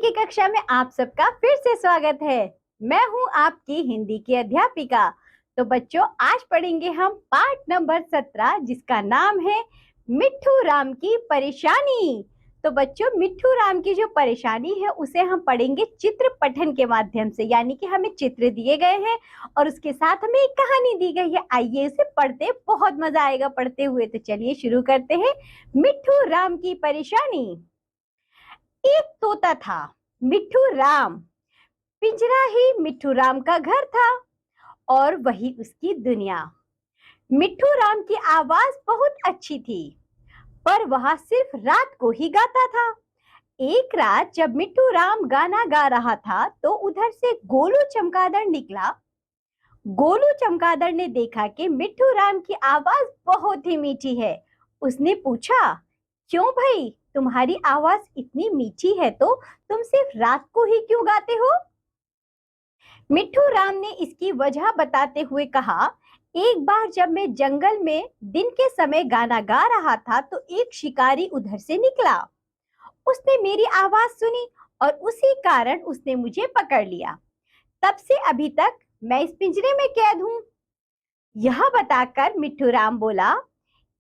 की कक्षा में आप सबका फिर से स्वागत है। मैं हूं आपकी हिंदी की अध्यापिका। तो बच्चों, आज पढ़ेंगे हम पाठ नंबर 17 जिसका नाम है मिट्ठू राम की परेशानी। तो बच्चों, मिट्ठू राम की जो परेशानी है उसे हम पढ़ेंगे चित्र पठन के माध्यम से, यानी कि हमें चित्र दिए गए हैं और उसके साथ हमें एक कहानी दी गई है। आइए इसे पढ़ते, बहुत मजा आएगा पढ़ते हुए। तो चलिए शुरू करते हैं। मिट्ठू राम की परेशानी। एक तोता था, मिट्ठू राम। पिंजरा ही मिट्ठू राम का घर था और वही उसकी दुनिया। मिट्ठू राम की आवाज बहुत अच्छी थी, पर वह सिर्फ रात को ही गाता था। एक रात जब मिट्ठू राम गाना गा रहा था तो उधर से गोलू चमगादड़ निकला। गोलू चमगादड़ ने देखा कि मिट्ठू राम की आवाज बहुत ही मीठी है। उसने पूछा, क्यों भाई, तुम्हारी आवाज इतनी मीठी है तो तुम सिर्फ रात को ही क्यों गाते हो? मिट्ठू राम ने इसकी वजह बताते हुए कहा, एक बार जब मैं जंगल में दिन के समय गाना गा रहा था तो एक शिकारी उधर से निकला। उसने मेरी आवाज सुनी और उसी कारण उसने मुझे पकड़ लिया। तब से अभी तक मैं इस पिंजरे में कैद हूँ। यह बताकर मिट्ठू राम बोला,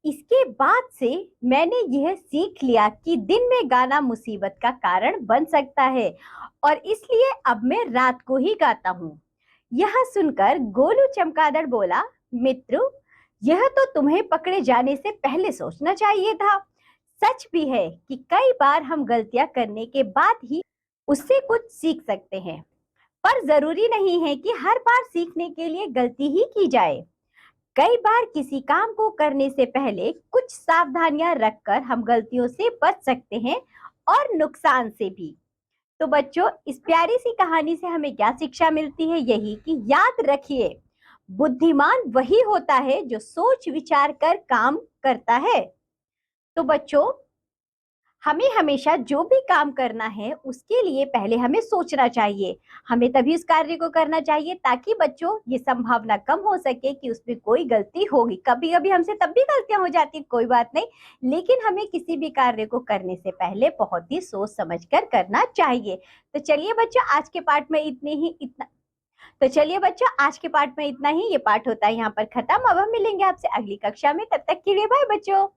इसके बाद से मैंने यह सीख लिया कि दिन में गाना मुसीबत का कारण बन सकता है और इसलिए अब मैं रात को ही गाता हूँ। यह सुनकर गोलू चमगादड़ बोला, मित्र, यह तो तुम्हें पकड़े जाने से पहले सोचना चाहिए था। सच भी है कि कई बार हम गलतियां करने के बाद ही उससे कुछ सीख सकते हैं, पर जरूरी नहीं है कि हर बार सीखने के लिए गलती ही की जाए। कई बार किसी काम को करने से पहले कुछ सावधानियां रखकर हम गलतियों से बच सकते हैं और नुकसान से भी। तो बच्चों, इस प्यारी सी कहानी से हमें क्या शिक्षा मिलती है? यही कि याद रखिए, बुद्धिमान वही होता है जो सोच विचार कर काम करता है। तो बच्चों, हमें हमेशा जो भी काम करना है उसके लिए पहले हमें सोचना चाहिए। हमें तभी उस कार्य को करना चाहिए ताकि बच्चों ये संभावना कम हो सके कि उसमें कोई गलती होगी। कभी कभी हमसे तब भी गलतियां हो जाती, कोई बात नहीं, लेकिन हमें किसी भी कार्य को करने से पहले बहुत ही सोच समझ कर करना चाहिए। तो चलिए बच्चों, आज के पाठ में ये पाठ होता है यहाँ पर खत्म। अब हम मिलेंगे आपसे अगली कक्षा में, तब तक के लिए बाय बच्चों।